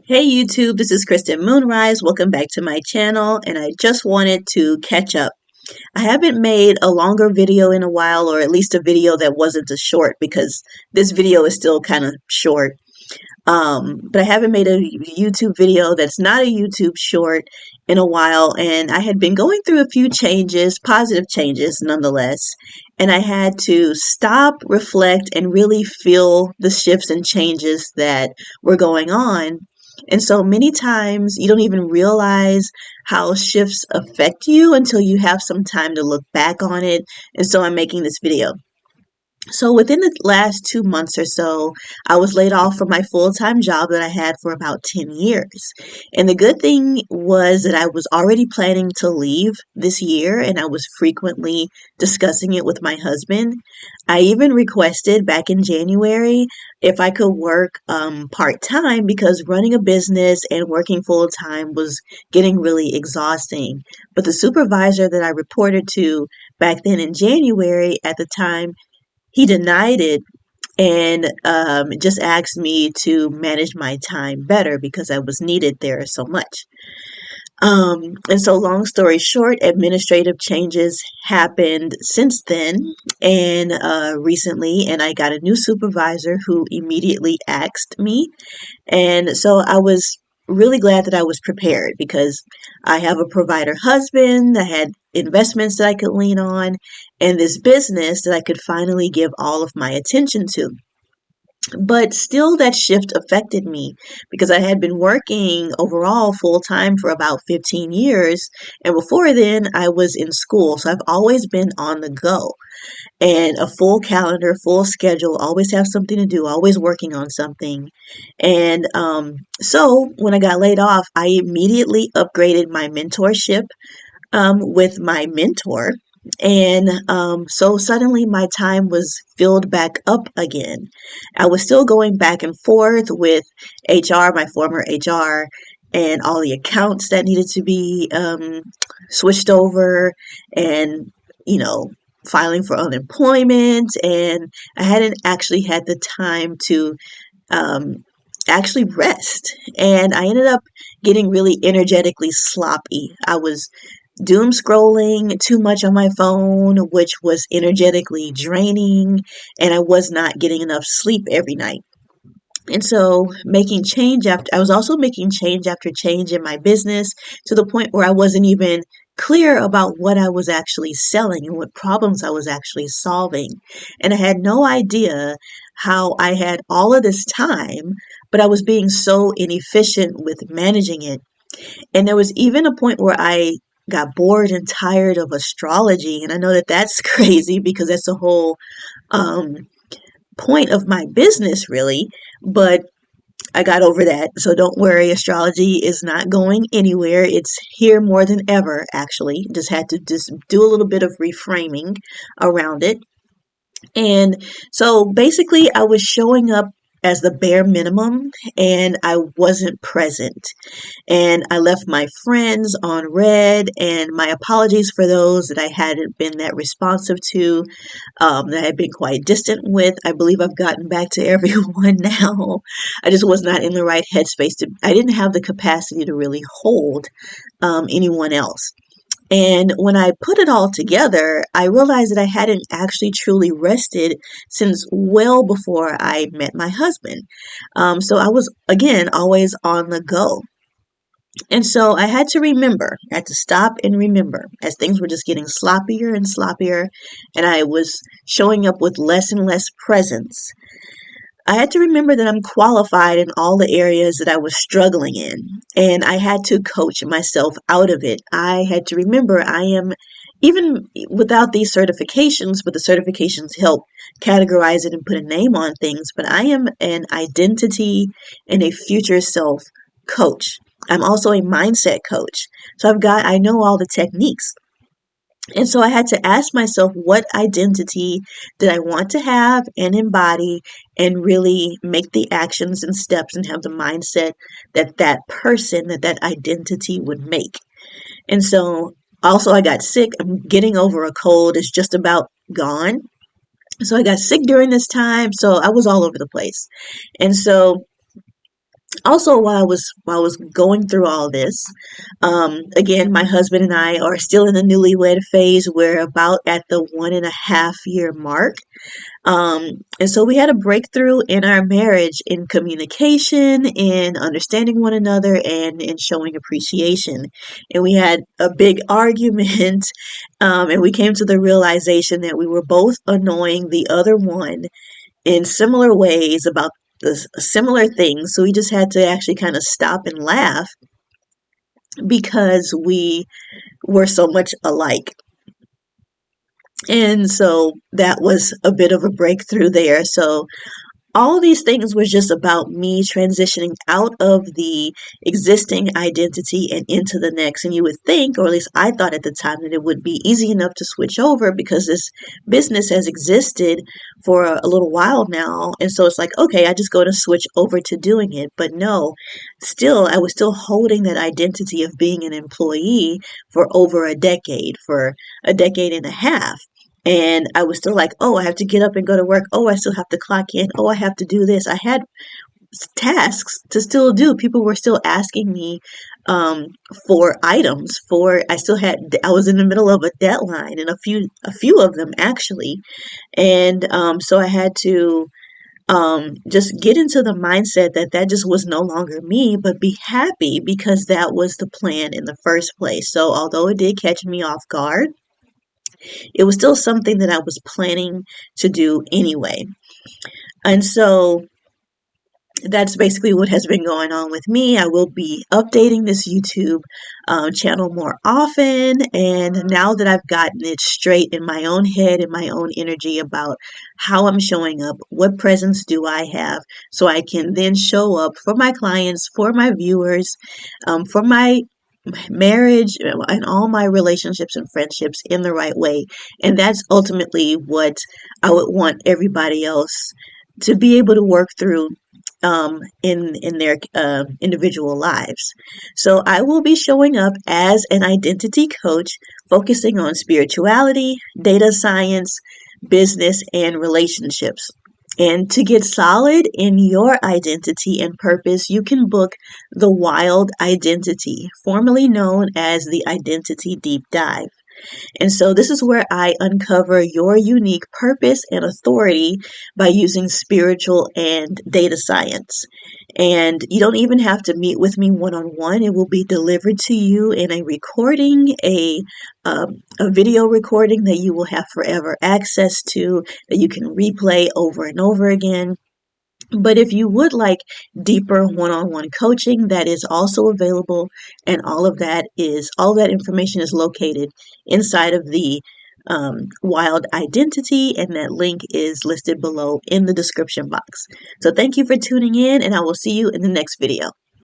Hey YouTube, this is Kristen Moonrise. Welcome back to my channel, and I just wanted to catch up. I haven't made a longer video in a while, or at least a video that wasn't a short, because this video is still kind of short. But I haven't made a YouTube video that's not a YouTube short in a while, and I had been going through a few changes, positive changes nonetheless, and I had to stop, reflect, and really feel the shifts and changes that were going on. And so many times you don't even realize how shifts affect you until you have some time to look back on it. And so I'm making this video. So within the last 2 months or so, I was laid off from my full-time job that I had for about 10 years. And the good thing was that I was already planning to leave this year, and I was frequently discussing it with my husband. I even requested back in January if I could work part-time because running a business and working full-time was getting really exhausting. But the supervisor that I reported to back then in January at the time, he denied it and just asked me to manage my time better because I was needed there so much. And so, long story short, administrative changes happened since then and recently, and I got a new supervisor who immediately asked me, and so I was really glad that I was prepared because I have a provider husband, I had investments that I could lean on, and this business that I could finally give all of my attention to. But still, that shift affected me because I had been working overall full time for about 15 years. And before then, I was in school. So I've always been on the go and a full calendar, full schedule, always have something to do, always working on something. And so when I got laid off, I immediately upgraded my mentorship with my mentor. And so suddenly my time was filled back up again. I was still going back and forth with HR, my former HR, and all the accounts that needed to be switched over, and, you know, filing for unemployment. And I hadn't actually had the time to um, actually rest. And I ended up getting really energetically sloppy. I was doom scrolling too much on my phone, which was energetically draining, and I was not getting enough sleep every night. And so I was also making change after change in my business to the point where I wasn't even clear about what I was actually selling and what problems I was actually solving. And I had no idea how I had all of this time, but I was being so inefficient with managing it. And there was even a point where I got bored and tired of astrology. And I know that that's crazy because that's the whole um, point of my business, really. But I got over that. So don't worry, astrology is not going anywhere. It's here more than ever, actually. Just had to just do a little bit of reframing around it. And so basically, I was showing up as the bare minimum and I wasn't present. And I left my friends on red, and my apologies for those that I hadn't been that responsive to, that I had been quite distant with. I believe I've gotten back to everyone now. I just was not in the right headspace I didn't have the capacity to really hold anyone else. And when I put it all together, I realized that I hadn't actually truly rested since well before I met my husband. So I was, again, always on the go. And so I had to stop and remember as things were just getting sloppier and sloppier, and I was showing up with less and less presence. I had to remember that I'm qualified in all the areas that I was struggling in, and I had to coach myself out of it. I had to remember I am, even without these certifications, but the certifications help categorize it and put a name on things, but I am an identity and a future self coach. I'm also a mindset coach. So I know all the techniques. And so I had to ask myself, what identity did I want to have and embody, and really make the actions and steps and have the mindset that that identity would make. And so also I got sick. I'm getting over a cold. It's just about gone. So I got sick during this time. So I was all over the place. And so Also, while I was going through all this, again, my husband and I are still in the newlywed phase. We're about at the 1.5 year mark. And so we had a breakthrough in our marriage in communication, in understanding one another, and in showing appreciation. And we had a big argument, and we came to the realization that we were both annoying the other one in similar ways about the similar things. So we just had to actually kind of stop and laugh because we were so much alike. And so that was a bit of a breakthrough there. So all these things was just about me transitioning out of the existing identity and into the next. And you would think, or at least I thought at the time, that it would be easy enough to switch over because this business has existed for a little while now. And so it's like, okay, I just go to switch over to doing it. But no, still, I was still holding that identity of being an employee for over for a decade and a half. And I was still like, oh, I have to get up and go to work. Oh, I still have to clock in. Oh, I have to do this. I had tasks to still do. People were still asking me um, for items. I was in the middle of a deadline, and a few of them actually. And so I had to just get into the mindset that that just was no longer me, but be happy because that was the plan in the first place. So although it did catch me off guard, it was still something that I was planning to do anyway. And so that's basically what has been going on with me. I will be updating this YouTube channel more often. And now that I've gotten it straight in my own head and my own energy about how I'm showing up, what presence do I have, so I can then show up for my clients, for my viewers, for my marriage and all my relationships and friendships in the right way. And that's ultimately what I would want everybody else to be able to work through in their individual lives. So I will be showing up as an identity coach, focusing on spirituality, data science, business, and relationships. And to get solid in your identity and purpose, you can book the Wild Identity, formerly known as the Identity Deep Dive. And so this is where I uncover your unique purpose and authority by using spiritual and data science. And you don't even have to meet with me one on one. It will be delivered to you in a recording, a video recording that you will have forever access to, that you can replay over and over again. But if you would like deeper one-on-one coaching, that is also available, and all of that information is located inside of the Wild Identity, and that link is listed below in the description box. So thank you for tuning in, and I will see you in the next video.